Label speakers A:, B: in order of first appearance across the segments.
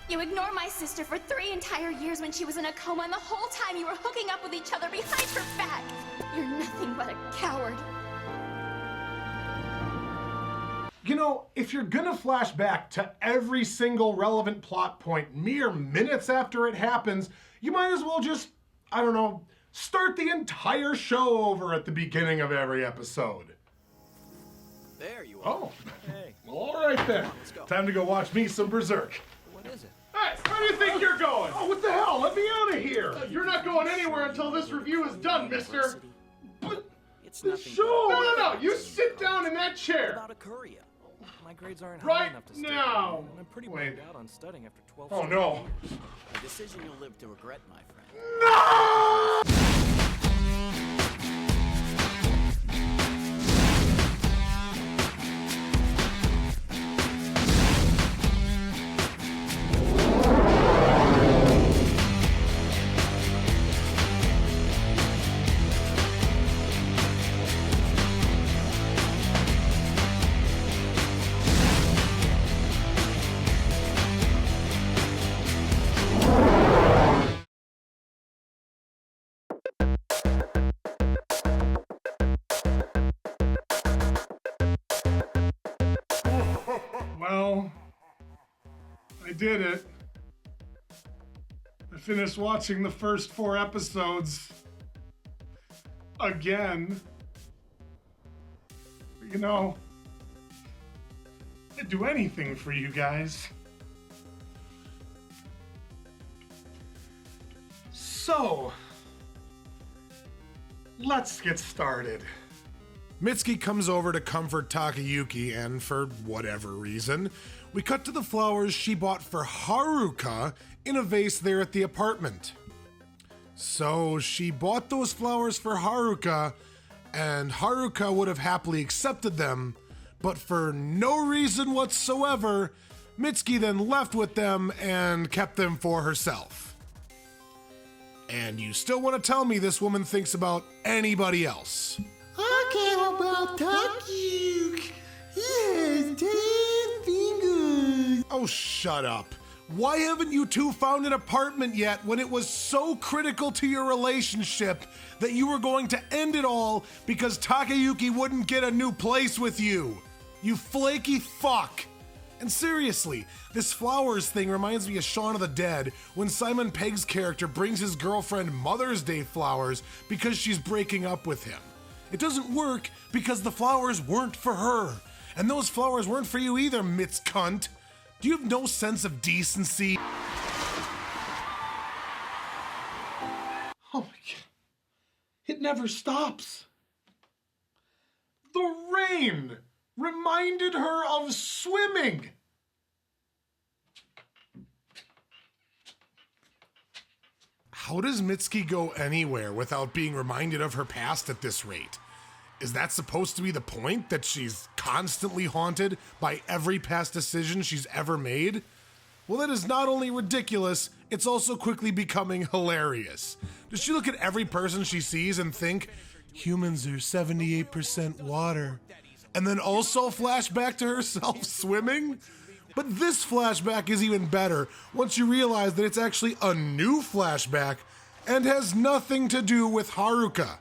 A: You ignored my sister for 3 entire years when she was in a coma, and the whole time you were hooking up with each other behind her back. You're nothing but a coward.
B: You know, if you're gonna flash back to every single relevant plot point mere minutes after it happens, you might as well just, I don't know, start the entire show over at the beginning of every episode.
C: There you are.
B: Oh,
C: Hey.
B: all right then.
C: Let's go.
B: Time to go watch me some Berserk.
C: What is it?
D: Hey, where do you think you're going?
B: Oh, what the hell? Let me out of here.
D: You're not going anywhere until this review is done, mister.
B: But
C: It's
B: the
C: nothing
B: show.
D: No, you sit down in that chair.
C: about a Korea. My grades aren't high
D: Right
C: enough to stay.
D: now.
C: And I'm pretty
B: Wait.
C: burned out on studying after 12
B: Oh
C: straight
B: no.
C: years.
E: A decision you'll live to regret, my friend.
B: Well, I did it. I finished watching the first 4 episodes. Again. You know, I'd do anything for you guys. So, let's get started. Mitsuki comes over to comfort Takayuki, and for whatever reason, we cut to the flowers she bought for Haruka in a vase there at the apartment. So she bought those flowers for Haruka, and Haruka would have happily accepted them, but for no reason whatsoever, Mitsuki then left with them and kept them for herself. And you still want to tell me this woman thinks about anybody else?
F: I care about Takayuki. Yes, 10 fingers.
B: Oh, shut up. Why haven't you two found an apartment yet when it was so critical to your relationship that you were going to end it all because Takayuki wouldn't get a new place with you? You flaky fuck. And seriously, this flowers thing reminds me of Shaun of the Dead when Simon Pegg's character brings his girlfriend Mother's Day flowers because she's breaking up with him. It doesn't work because the flowers weren't for her. And those flowers weren't for you either, Mitz cunt. Do you have no sense of decency? Oh my god. It never stops. The rain reminded her of swimming. How does Mitsuki go anywhere without being reminded of her past at this rate? Is that supposed to be the point, that she's constantly haunted by every past decision she's ever made? Well, that is not only ridiculous, it's also quickly becoming hilarious. Does she look at every person she sees and think, humans are 78% water, and then also flash back to herself swimming? But this flashback is even better once you realize that it's actually a new flashback and has nothing to do with Haruka.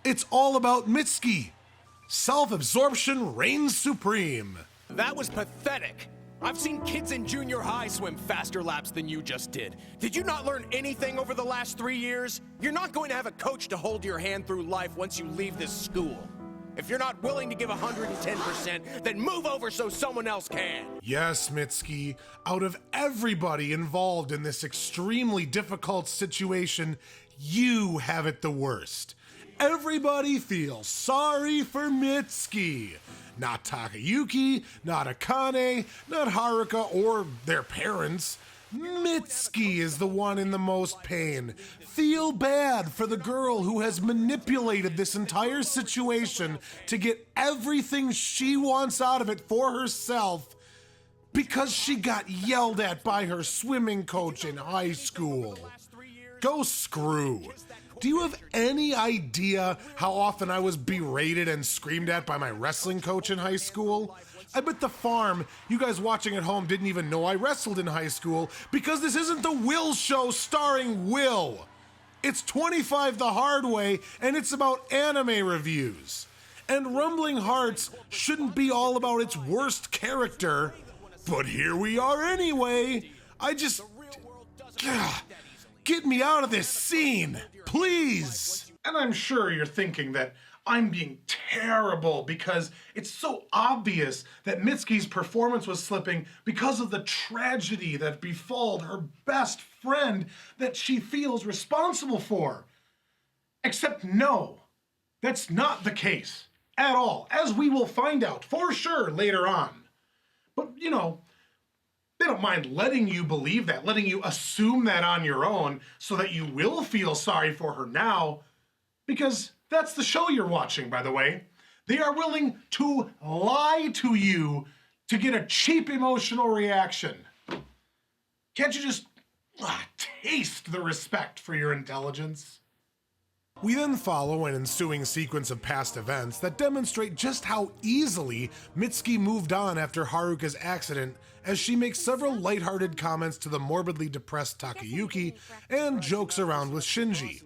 B: It's all about Mitsuki. Self-absorption reigns supreme.
G: That was pathetic. I've seen kids in junior high swim faster laps than you just did. Did you not learn anything over the last 3 years? You're not going to have a coach to hold your hand through life once you leave this school. If you're not willing to give 110%, then move over so someone else can.
B: Yes, Mitsuki, out of everybody involved in this extremely difficult situation, you have it the worst. Everybody feels sorry for Mitsuki. Not Takayuki, not Akane, not Haruka or their parents. Mitsuki is the one in the most pain. Feel bad for the girl who has manipulated this entire situation to get everything she wants out of it for herself because she got yelled at by her swimming coach in high school. Go screw. Do you have any idea how often I was berated and screamed at by my wrestling coach in high school? I bet the farm, you guys watching at home didn't even know I wrestled in high school because this isn't the Will Show starring Will. It's 25 the hard way, and it's about anime reviews. And Rumbling Hearts shouldn't be all about its worst character, but here we are anyway. Get me out of this scene, please.
D: And I'm sure you're thinking that I'm being terrible because it's so obvious that Mitsuki's performance was slipping because of the tragedy that befalled her best friend that she feels responsible for. Except no, that's not the case at all, as we will find out for sure later on. But, you know, they don't mind letting you believe that, letting you assume that on your own so that you will feel sorry for her now, because that's the show you're watching, by the way. They are willing to lie to you to get a cheap emotional reaction. Can't you just taste the respect for your intelligence?
B: We then follow an ensuing sequence of past events that demonstrate just how easily Mitsuki moved on after Haruka's accident, as she makes several lighthearted comments to the morbidly depressed Takayuki and jokes around with Shinji.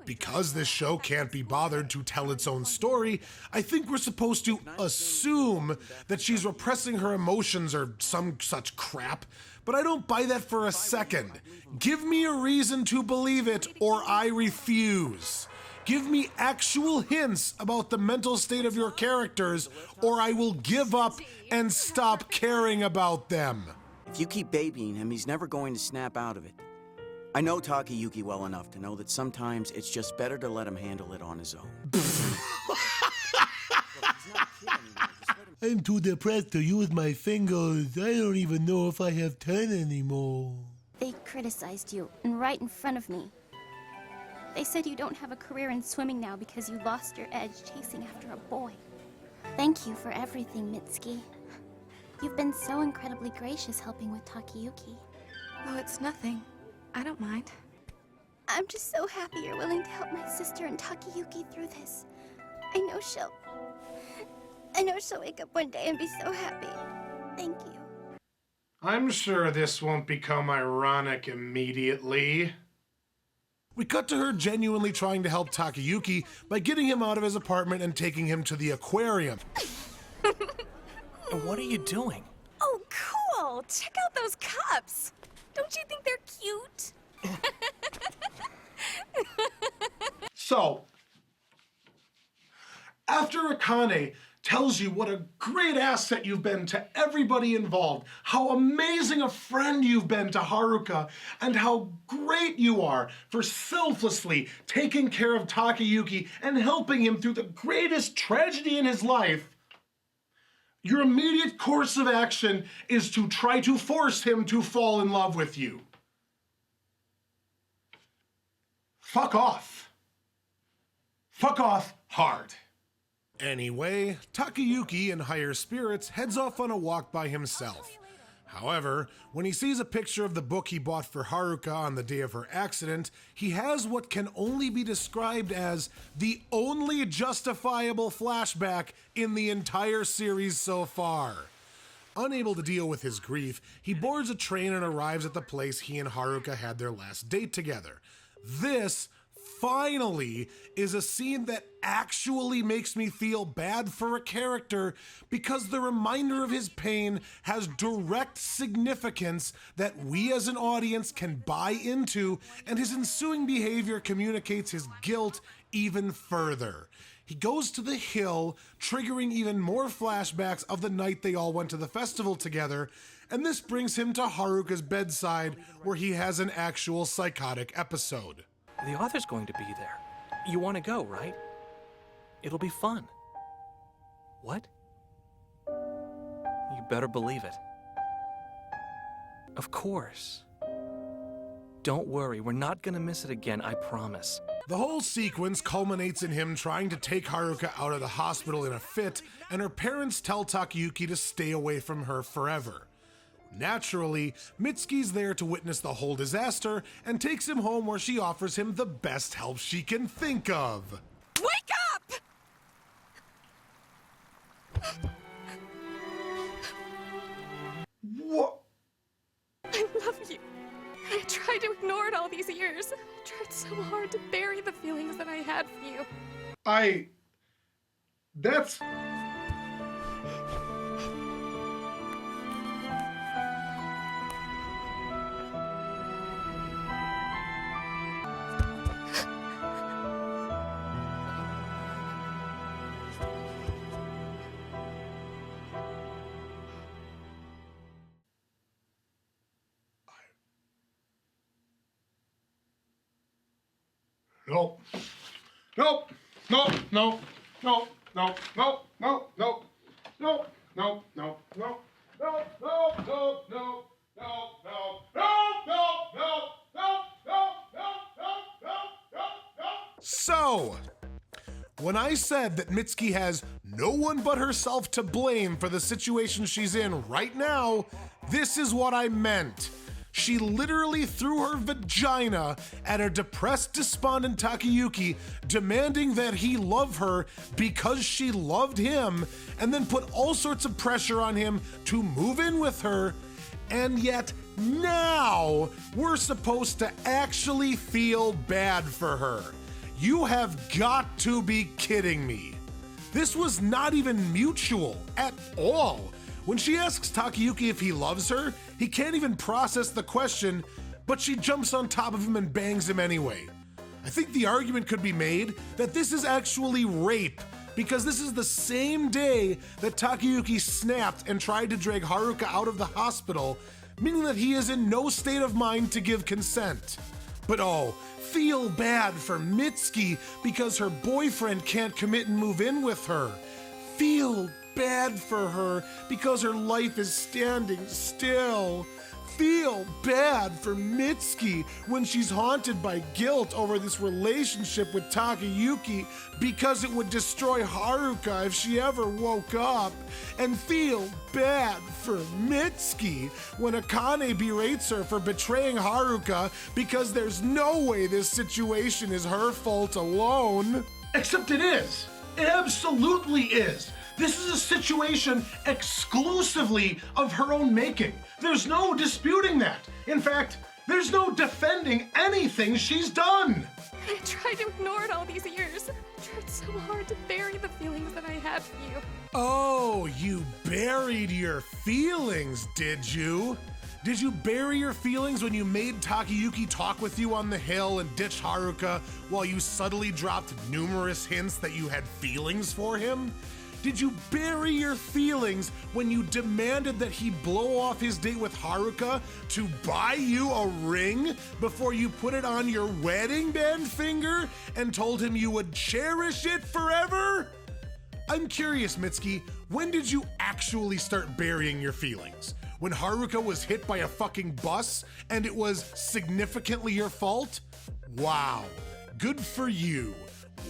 B: Because this show can't be bothered to tell its own story, I think we're supposed to assume that she's repressing her emotions or some such crap, but I don't buy that for a second. Give me a reason to believe it, or I refuse. Give me actual hints about the mental state of your characters, or I will give up and stop caring about them.
E: If you keep babying him, he's never going to snap out of it. I know Takayuki well enough to know that sometimes it's just better to let him handle it on his own.
F: I'm too depressed to use my fingers. I don't even know if I have 10 anymore.
A: They criticized you, and right in front of me. They said you don't have a career in swimming now because you lost your edge chasing after a boy. Thank you for everything, Mitsuki. You've been so incredibly gracious helping with Takayuki.
H: Oh, it's nothing. I don't mind.
A: I'm just so happy you're willing to help my sister and Takayuki through this. I know she'll wake up one day and be so happy. Thank you.
D: I'm sure this won't become ironic immediately.
B: We cut to her genuinely trying to help Takayuki by getting him out of his apartment and taking him to the aquarium.
C: What are you doing?
H: Oh, cool! Check out those cups! Don't you think they're cute?
D: So, after Akane tells you what a great asset you've been to everybody involved, how amazing a friend you've been to Haruka, and how great you are for selflessly taking care of Takayuki and helping him through the greatest tragedy in his life, your immediate course of action is to try to force him to fall in love with you. Fuck off. Fuck off hard.
B: Anyway, Takayuki, in higher spirits, heads off on a walk by himself. However, when he sees a picture of the book he bought for Haruka on the day of her accident, he has what can only be described as the only justifiable flashback in the entire series so far. Unable to deal with his grief, he boards a train and arrives at the place he and Haruka had their last date together. This, finally, is a scene that actually makes me feel bad for a character because the reminder of his pain has direct significance that we as an audience can buy into, and his ensuing behavior communicates his guilt even further. He goes to the hill, triggering even more flashbacks of the night they all went to the festival together, and this brings him to Haruka's bedside where he has an actual psychotic episode.
C: The author's going to be there. You want to go, right? It'll be fun. What? You better believe it. Of course. Don't worry, we're not gonna miss it again, I promise.
B: The whole sequence culminates in him trying to take Haruka out of the hospital in a fit, and her parents tell Takayuki to stay away from her forever. Naturally, Mitsuki's there to witness the whole disaster and takes him home where she offers him the best help she can think of.
H: Wake up!
D: What?
H: I love you. I tried to ignore it all these years. I tried so hard to bury the feelings that I had for you.
D: That's... Nope. Nope. Nope. Nope. Nope. Nope. Nope. Nope. Nope. Nope. Nope. Nope. Nope. Nope. Nope. Nope. Nope. Nope.
B: So, when I said that Mitsuki has no one but herself to blame for the situation she's in right now, this is what I meant. She literally threw her vagina at a depressed, despondent Takayuki, demanding that he love her because she loved him, and then put all sorts of pressure on him to move in with her. And yet now we're supposed to actually feel bad for her. You have got to be kidding me. This was not even mutual at all. When she asks Takayuki if he loves her, he can't even process the question, but she jumps on top of him and bangs him anyway. I think the argument could be made that this is actually rape, because this is the same day that Takayuki snapped and tried to drag Haruka out of the hospital, meaning that he is in no state of mind to give consent. But oh, feel bad for Mitsuki because her boyfriend can't commit and move in with her. Feel bad for her because her life is standing still. Feel bad for Mitsuki when she's haunted by guilt over this relationship with Takayuki because it would destroy Haruka if she ever woke up. And feel bad for Mitsuki when Akane berates her for betraying Haruka because there's no way this situation is her fault alone.
D: Except it is. It absolutely is. This is a situation exclusively of her own making. There's no disputing that. In fact, there's no defending anything she's done.
H: I tried to ignore it all these years. I tried so hard to bury the feelings that I had for you.
B: Oh, you buried your feelings, did you? Did you bury your feelings when you made Takayuki talk with you on the hill and ditch Haruka while you subtly dropped numerous hints that you had feelings for him? Did you bury your feelings when you demanded that he blow off his date with Haruka to buy you a ring before you put it on your wedding band finger and told him you would cherish it forever? I'm curious, Mitsuki, when did you actually start burying your feelings? When Haruka was hit by a fucking bus and it was significantly your fault? Wow, good for you.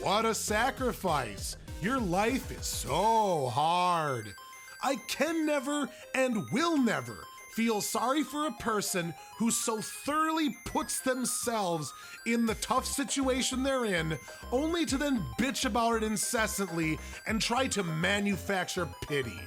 B: What a sacrifice. Your life is so hard. I can never and will never feel sorry for a person who so thoroughly puts themselves in the tough situation they're in, only to then bitch about it incessantly and try to manufacture pity.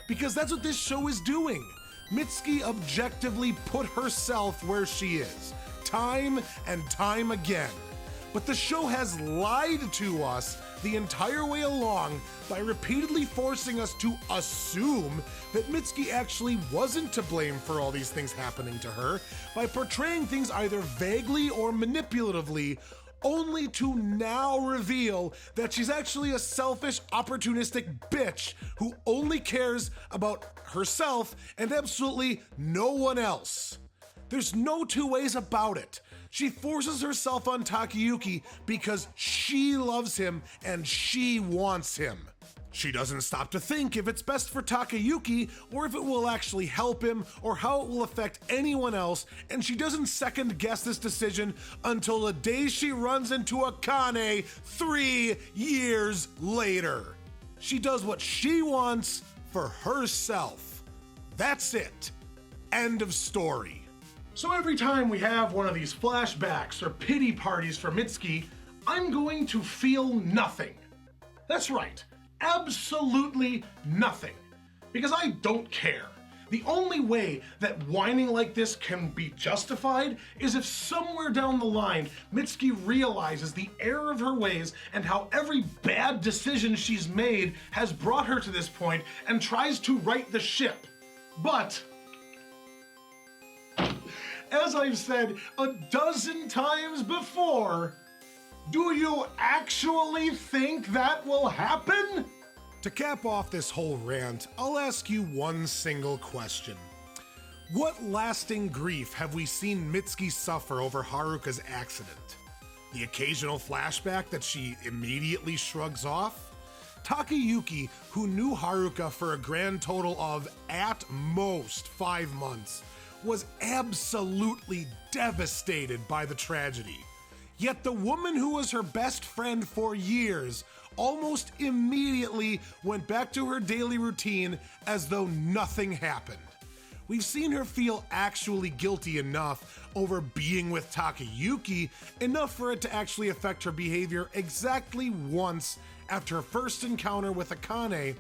B: Because that's what this show is doing. Mitsuki objectively put herself where she is, time and time again. But the show has lied to us the entire way along by repeatedly forcing us to assume that Mitsuki actually wasn't to blame for all these things happening to her, by portraying things either vaguely or manipulatively, only to now reveal that she's actually a selfish, opportunistic bitch who only cares about herself and absolutely no one else. There's no two ways about it. She forces herself on Takayuki because she loves him and she wants him. She doesn't stop to think if it's best for Takayuki or if it will actually help him or how it will affect anyone else, and she doesn't second guess this decision until the day she runs into Akane 3 years later. She does what she wants for herself. That's it. End of story.
D: So every time we have one of these flashbacks or pity parties for Mitsuki, I'm going to feel nothing. That's right, absolutely nothing. Because I don't care. The only way that whining like this can be justified is if somewhere down the line, Mitsuki realizes the error of her ways and how every bad decision she's made has brought her to this point and tries to right the ship. But, as I've said a dozen times before, do you actually think that will happen?
B: To cap off this whole rant, I'll ask you one single question. What lasting grief have we seen Mitsuki suffer over Haruka's accident? The occasional flashback that she immediately shrugs off? Takayuki, who knew Haruka for a grand total of, at most, 5 months, was absolutely devastated by the tragedy. Yet the woman who was her best friend for years almost immediately went back to her daily routine as though nothing happened. We've seen her feel actually guilty enough over being with Takayuki, enough for it to actually affect her behavior exactly once after her first encounter with Akane,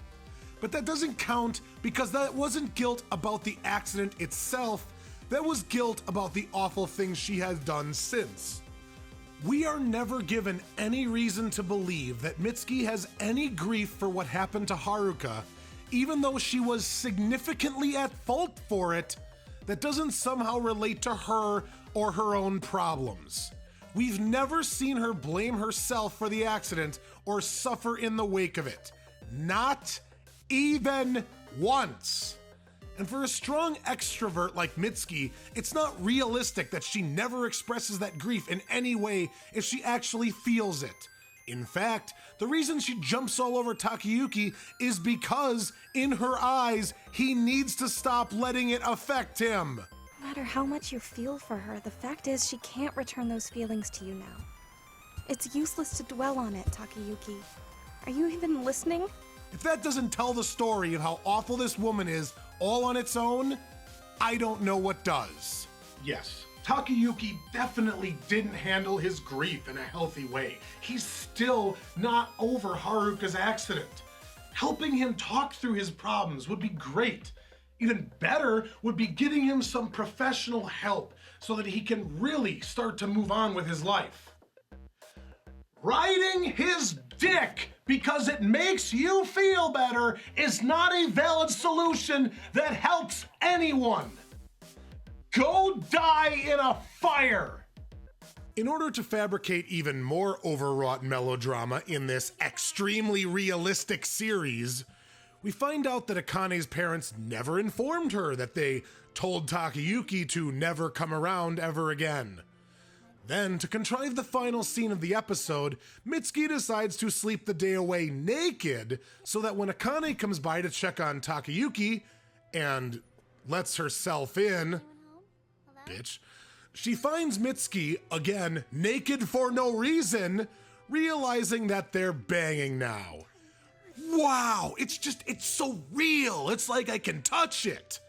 B: but that doesn't count because that wasn't guilt about the accident itself, that was guilt about the awful things she has done since. We are never given any reason to believe that Mitsuki has any grief for what happened to Haruka, even though she was significantly at fault for it. That doesn't somehow relate to her or her own problems. We've never seen her blame herself for the accident or suffer in the wake of it. Not even once. And for a strong extrovert like Mitsuki, it's not realistic that she never expresses that grief in any way if she actually feels it. In fact, the reason she jumps all over Takayuki is because, in her eyes, he needs to stop letting it affect him.
H: No matter how much you feel for her, the fact is she can't return those feelings to you now. It's useless to dwell on it, Takayuki. Are you even listening?
B: If that doesn't tell the story of how awful this woman is all on its own, I don't know what does.
D: Yes, Takayuki definitely didn't handle his grief in a healthy way. He's still not over Haruka's accident. Helping him talk through his problems would be great. Even better would be getting him some professional help so that he can really start to move on with his life. Riding his dick because it makes you feel better is not a valid solution that helps anyone. Go die in a fire.
B: In order to fabricate even more overwrought melodrama in this extremely realistic series, we find out that Akane's parents never informed her that they told Takayuki to never come around ever again. Then, to contrive the final scene of the episode, Mitsuki decides to sleep the day away naked so that when Akane comes by to check on Takayuki and lets herself in, bitch, she finds Mitsuki, again, naked for no reason, realizing that they're banging now. Wow, it's so real. It's like I can touch it.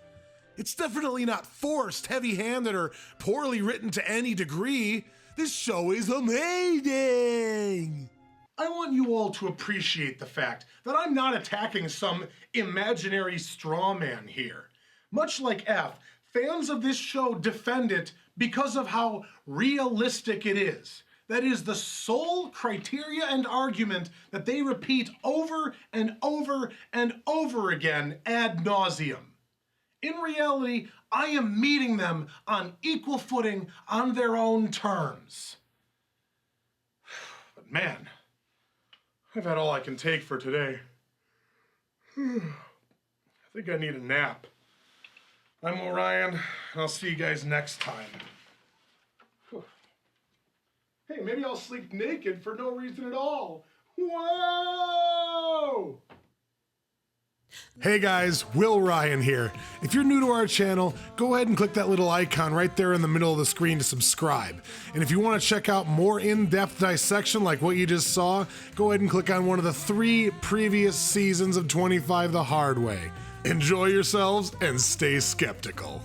B: It's definitely not forced, heavy-handed, or poorly written to any degree. This show is amazing!
D: I want you all to appreciate the fact that I'm not attacking some imaginary straw man here. Much like F, fans of this show defend it because of how realistic it is. That is the sole criteria and argument that they repeat over and over and over again ad nauseum. In reality, I am meeting them on equal footing on their own terms. But man, I've had all I can take for today. I think I need a nap. I'm Orion, and I'll see you guys next time. Hey, maybe I'll sleep naked for no reason at all. Whoa!
B: Hey guys, Will Ryan here. If you're new to our channel, go ahead and click that little icon right there in the middle of the screen to subscribe. And if you want to check out more in-depth dissection like what you just saw, go ahead and click on one of the 3 previous seasons of 25 the Hard Way. Enjoy yourselves and stay skeptical.